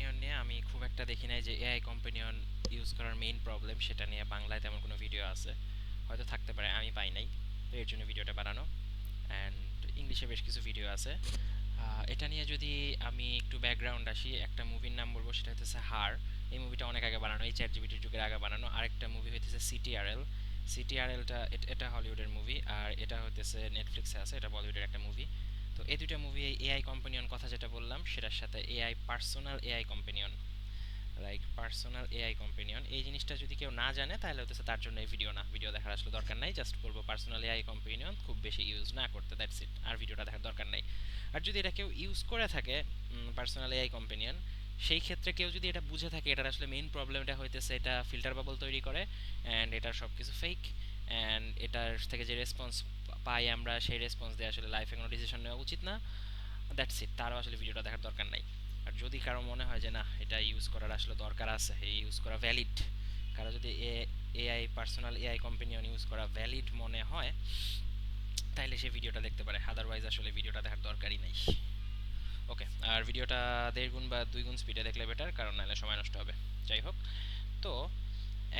Companion নিয়ে আমি খুব একটা দেখি নাই যে এআই কম্পেনিয়ন ইউজ করার মেইন প্রবলেম সেটা নিয়ে বাংলায় তেমন কোনো ভিডিও আছে, হয়তো থাকতে পারে, আমি পাই নাই। তো এর জন্য ভিডিওটা বানানো। অ্যান্ড ইংলিশে বেশ কিছু ভিডিও আছে। এটা নিয়ে যদি আমি একটু ব্যাকগ্রাউন্ড আসি, একটা মুভির নাম বলবো, সেটা হচ্ছে হার। এই মুভিটা অনেক আগে বানানো, এই চ্যাট জিপিটির যুগের আগে বানানো। আরেকটা মুভি হইতেছে সিটিআরএল। সিটিআরএলটা এটা হলিউডের মুভি, আর এটা হইতেছে নেটফ্লিক্সে আছে, এটা বলিউডের একটা মুভি। তো এই দুইটা মুভি, এআই কম্পেনিয়ন কথা যেটা বললাম সেটার সাথে AI personal AI companion, like personal AI companion, এই জিনিসটা যদি কেউ না জানে তাহলে হচ্ছে তার জন্য এই ভিডিও না, ভিডিও দেখার আসলে দরকার নাই। জাস্ট বলবো পার্সোনাল এআই কম্পেনিয়ন খুব বেশি ইউজ না করতে, দ্যাটস ইট, আর ভিডিওটা দেখার দরকার নাই। আর যদি এটা কেউ ইউজ করে থাকে, পার্সোনাল এআই কম্পেনিয়ন, সেই ক্ষেত্রে কেউ যদি এটা বুঝে থাকে এটার আসলে মেইন প্রবলেমটা হইতেছে এটা ফিল্টার বাবল তৈরি করে, অ্যান্ড এটার সব কিছু ফেক, অ্যান্ড এটার থেকে যে রেসপন্স পাই আমরা, সেই রেসপন্স দিয়ে আসলে লাইফে কোনো ডিসিশন নেওয়া উচিত না, দ্যাটস ইট, তারও আসলে ভিডিওটা দেখার দরকার নাই। আর যদি কারো মনে হয় যে না এটা ইউজ করার আসলে দরকার আছে, এই ইউজ করা ভ্যালিড, কারো যদি AI personal AI companion use করা ভ্যালিড মনে হয়, তাইলে সে ভিডিওটা দেখতে পারে, আদারওয়াইজ আসলে ভিডিওটা দেখার দরকারই নাই। ওকে, আর ভিডিওটা 1.5 গুণ বা 2 গুণ স্পিডে দেখলে বেটার, কারণ নাহলে সময় নষ্ট হবে। যাই হোক, তো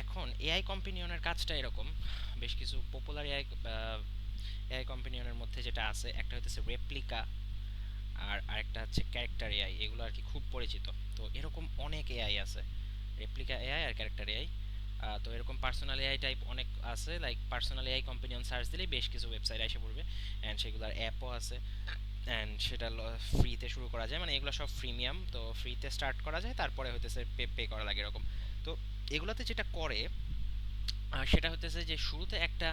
এখন এআই কম্পেনিয়নের কাজটা এরকম, বেশ কিছু পপুলার এআই এআই কম্পেনিয়নের মধ্যে যেটা আছে, একটা হচ্ছে রেপ্লিকা, আর আরেকটা হচ্ছে ক্যারেক্টার এআই, এগুলো আর কি খুব পরিচিত। তো এরকম অনেক এআই আছে, রেপ্লিকা এআই আর ক্যারেক্টার এআই। তো এরকম পার্সোনাল এআই টাইপ অনেক আছে, like personal AI companion search দিলেই বেশ কিছু ওয়েবসাইট এসে পড়বে, অ্যান্ড সেগুলোর অ্যাপও আছে। অ্যান্ড সেটা ফ্রিতে শুরু করা যায়, মানে এগুলো সব ফ্রিমিয়াম, তো ফ্রিতে স্টার্ট করা যায়, তারপরে হইতেছে পে পে করা লাগে এরকম। তো এগুলোতে যেটা করে সেটা হইতেছে যে শুরুতে একটা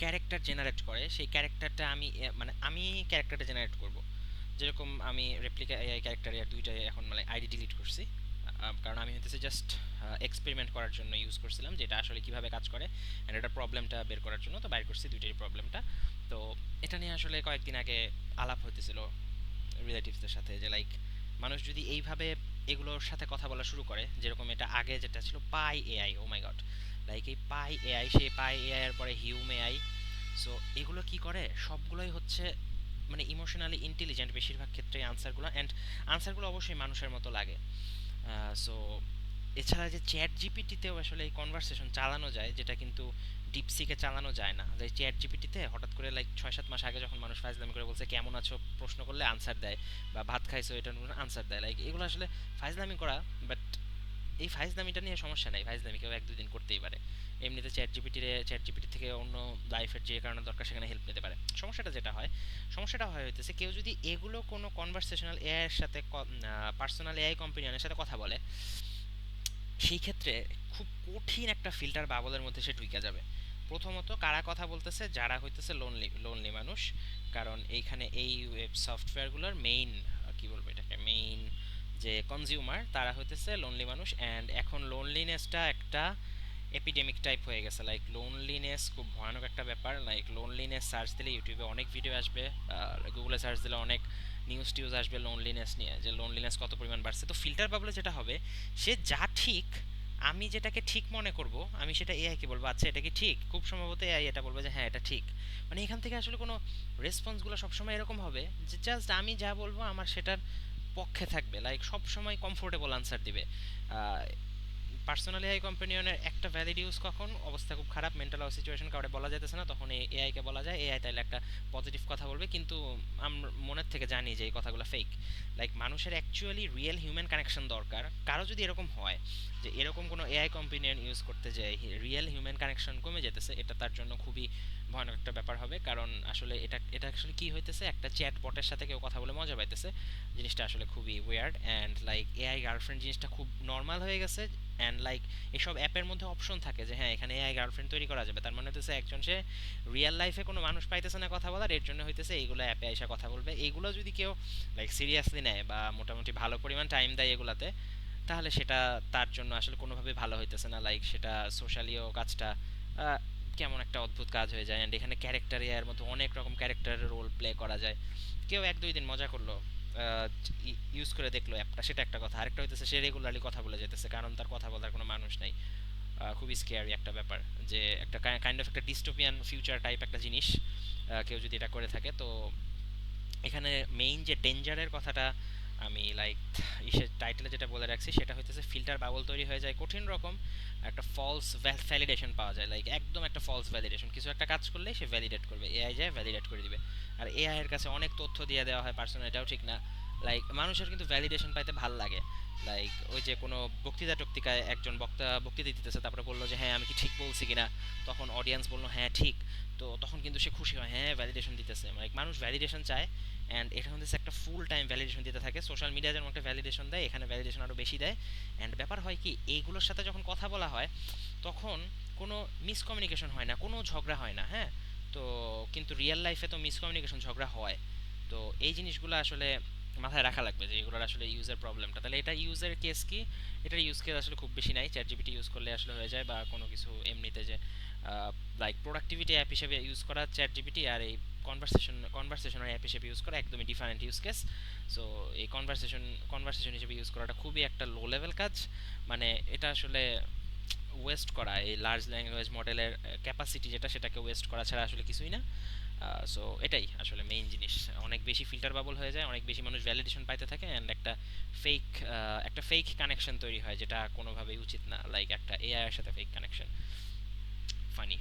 ক্যারেক্টার জেনারেট করে, সেই ক্যারেক্টারটা আমি মানে আমি ক্যারেক্টারটা জেনারেট করব। যেরকম আমি রেপ্লিকা এআই ক্যারেক্টার এর দুইটাই এখন মানে আইডি ডিলিট করছি, কারণ আমি হইতেছে জাস্ট এক্সপেরিমেন্ট করার জন্য ইউজ করছিলাম যে এটা আসলে কিভাবে কাজ করে, অ্যান্ড এটা প্রবলেমটা বের করার জন্য, তো বাইর করছি দুইটাই প্রবলেমটা। তো এটা নিয়ে আসলে কয়েকদিন আগে আলাপ হইতেছিল রিলেটিভসদের সাথে, যে লাইক মানুষ যদি এইভাবে এগুলোর সাথে কথা বলা শুরু করে, যেরকম এটা আগে যেটা ছিল পাই এআই, ও মাই গড, লাইক এই পাই এআই, সেই পাই এআই এর পরে হিউম এআই। সো এগুলো কি করে, সবগুলোই হচ্ছে মানে ইমোশনালি ইন্টেলিজেন্ট বেশিরভাগ ক্ষেত্রে আনসারগুলো, অ্যান্ড আনসারগুলো অবশ্যই মানুষের মতো লাগে। সো এছাড়া যে চ্যাট জিপিটিতেও আসলে এই কনভারসেশন চালানো যায়, যেটা কিন্তু ডিপসিকে চালানো যায় না। যে চ্যাট জিপিটিতে হঠাৎ করে লাইক 6-7 মাস আগে যখন মানুষ ফাইজলামি করে বলছে কেমন আছো প্রশ্ন করলে আনসার দেয়, বা ভাত খাইছো এটা আনসার দেয়, লাইক এগুলো আসলে ফাইজলামি করা। বাট এই ফাইজলামিটা নিয়ে সমস্যা নাই, ফাইজলামি কেউ 1-2 দিন করতেই পারে। এমনিতে চ্যাট জিপিটি থেকে অন্য লাইফের যে কারণে দরকার সেখানে হেল্প নিতে পারে। সমস্যাটা যেটা হয়, সমস্যাটা হয় হইতেছে কেউ যদি এগুলো কোনো কনভারসেশনাল এআই এর সাথে, পার্সোনাল এআই কম্পেনিয়নের সাথে কথা বলে, সেই ক্ষেত্রে খুব কঠিন একটা ফিল্টার বাবলের মধ্যে সে ঢুকে যাবে। প্রথমত কারা কথা বলতেছে, যারা হইতেছে লোনলি লোনলি মানুষ, কারণ এইখানে এই ওয়েব সফটওয়্যারগুলোর মেইন, কি বলবো এটাকে, মেইন যে কনজিউমার তারা হইতেছে লোনলি মানুষ। অ্যান্ড এখন লোনলিনেসটা একটা এপিডেমিক টাইপ হয়ে গেছে, লাইক লোনলিনেস খুব ভয়ানক একটা ব্যাপার। লাইক লোনলিনেস সার্চ দিলে ইউটিউবে অনেক ভিডিও আসবে, গুগলে সার্চ দিলে অনেক নিউজ টিউজ আসবে লোনলিনেস নিয়ে, যে লোনলিনেস কত পরিমাণ বাড়ছে। তো ফিল্টার বাবলে যেটা হবে, সে যা ঠিক, আমি যেটাকে ঠিক মনে করব, আমি সেটা এআইকে বলবো আচ্ছা এটা কি ঠিক, খুব সম্ভবত এআই এটা বলবে যে হ্যাঁ এটা ঠিক। মানে এখান থেকে আসলে কোনো রেসপন্সগুলো সবসময় এরকম হবে যে জাস্ট আমি যা বলবো আমার সেটার পক্ষে থাকবে, লাইক সবসময় কমফোর্টেবল আনসার দিবে। পার্সোনাল এআই কম্পেনিয়নের একটা ভ্যালিড ইউজ কখন, অবস্থা খুব খারাপ, মেন্টাল সিচুয়েশন কাউরে বলা যাইতেছে না, তখন এই এআইকে বলা যায়, এআই তাইলে একটা পজিটিভ কথা বলবে, কিন্তু আমরা মনের থেকে জানি যে এই কথাগুলো ফেক। লাইক মানুষের অ্যাকচুয়ালি রিয়েল হিউম্যান কানেকশন দরকার। কারো যদি এরকম হয় যে এরকম কোনো এআই কম্পেনিয়ন ইউজ করতে যায় রিয়েল হিউম্যান কানেকশন কমে যেতেছে, এটা তার জন্য খুবই ভয়ানক একটা ব্যাপার হবে। কারণ আসলে এটা এটা আসলে কি হইতেছে, একটা চ্যাট বটের সাথে কেউ কথা বলে মজা পাইতেছে, জিনিসটা আসলে খুবই weird. And like AI girlfriend জিনিসটা খুব নর্মাল হয়ে গেছে। অ্যান্ড লাইক এসব অ্যাপের মধ্যে অপশন থাকে যে হ্যাঁ এখানে এআই গার্লফ্রেন্ড তৈরি করা যাবে, তার মানে হচ্ছে একজন সে রিয়েল লাইফে কোনো মানুষ পাইতেছে না কথা বলার, এর জন্য হইতেছে এইগুলো অ্যাপে এসে কথা বলবে। এইগুলো যদি কেউ লাইক সিরিয়াসলি নেয় বা মোটামুটি ভালো পরিমাণ টাইম দেয় এগুলাতে, তাহলে সেটা তার জন্য আসলে কোনোভাবে ভালো হইতেছে না। লাইক সেটা সোশ্যালিও কাজটা আহ, কেমন একটা অদ্ভুত কাজ হয়ে যায়। অ্যান্ড এখানে ক্যারেক্টার এর মধ্যে অনেক রকম ক্যারেক্টারের রোল প্লে করা যায়। কেউ 1-2 দিন মজা করলো, ইউজ করে দেখলো অ্যাপটা, সেটা একটা কথা। আরেকটা হইতেছে সে রেগুলারলি কথা বলে যেতেছে, কারণ তার কথা বলার কোনো মানুষ নাই। খুবই স্কেয়ারি একটা ব্যাপার, যে একটা কাইন্ড অফ একটা ডিস্টোপিয়ান ফিউচার টাইপ একটা জিনিস কেউ যদি এটা করে থাকে। তো এখানে মেইন যে ডেঞ্জারের কথাটা আমি লাইক ইসের টাইটেলে যেটা বলে রাখছি সেটা হইতেছে ফিল্টার বাবল তৈরি হয়ে যায় কঠিন রকম, একটা ফলস ভ্যালিডেশন পাওয়া যায়, লাইক একদম একটা ফলস ভ্যালিডেশন, কিছু একটা কাজ করলে সে ভ্যালিডেট করবে, এআই যায় ভ্যালিডেট করে দিবে। আর এআই এর কাছে অনেক তথ্য দিয়ে দেওয়া হয় পার্সোনাল, এটাও ঠিক না। লাইক মানুষের কিন্তু ভ্যালিডেশন পাইতে ভাল লাগে। লাইক ওই যে কোনো বক্তৃতা টক্তৃতায় একজন বক্তা বক্তৃতা দিতেছে, তারপরে বললো যে হ্যাঁ আমি কি ঠিক বলছি কিনা, তখন অডিয়েন্স বললো হ্যাঁ ঠিক, তো তখন কিন্তু সে খুশি হয়, হ্যাঁ ভ্যালিডেশন দিতেছে, লাইক মানুষ ভ্যালিডেশন চায়। অ্যান্ড এটা হচ্ছে একটা ফুল টাইম ভ্যালিডেশন দিতে থাকে, সোশ্যাল মিডিয়া যেমন একটা ভ্যালিডেশন দেয়, এখানে ভ্যালিডেশন আরও বেশি দেয়। অ্যান্ড ব্যাপার হয় কি, এইগুলোর সাথে যখন কথা বলা হয় তখন কোনো মিসকমিউনিকেশন হয় না, কোনো ঝগড়া হয় না, হ্যাঁ। তো কিন্তু রিয়েল লাইফে তো মিসকমিউনিকেশন ঝগড়া হয়। তো এই জিনিসগুলো আসলে মাথায় রাখা লাগবে যে এগুলোর আসলে ইউজার প্রবলেমটা, তাহলে এটা ইউজার কেস কি, এটার ইউজ কেস আসলে খুব বেশি নাই, চ্যাট জিপিটি ইউজ করলে আসলে হয়ে যায়, বা কোনো কিছু এমনিতে যে লাইক প্রোডাক্টিভিটি অ্যাপ হিসেবে ইউজ করা চ্যাট জিপিটি, আর এই কনভারসেশনাল অ্যাপ হিসেবে ইউজ করা একদমই ডিফারেন্ট ইউজ কেস। সো এই কনভারসেশন হিসেবে ইউজ করাটা খুবই একটা লো লেভেল কাজ, মানে এটা আসলে ওয়েস্ট করা, এই লার্জ ল্যাঙ্গুয়েজ মডেলের ক্যাপাসিটি যেটা, সেটাকে ওয়েস্ট করা ছাড়া আসলে কিছুই না। সো এটাই আসলে মেইন জিনিস, অনেক বেশি ফিল্টার বাবল হয়ে যায়, অনেক বেশি মানুষ ভ্যালিডেশন পাইতে থাকে, অ্যান্ড ফেক একটা ফেক কানেকশন তৈরি হয় যেটা কোনোভাবেই উচিত না, লাইক একটা এআই এর সাথে ফেক কানেকশন। ফানি।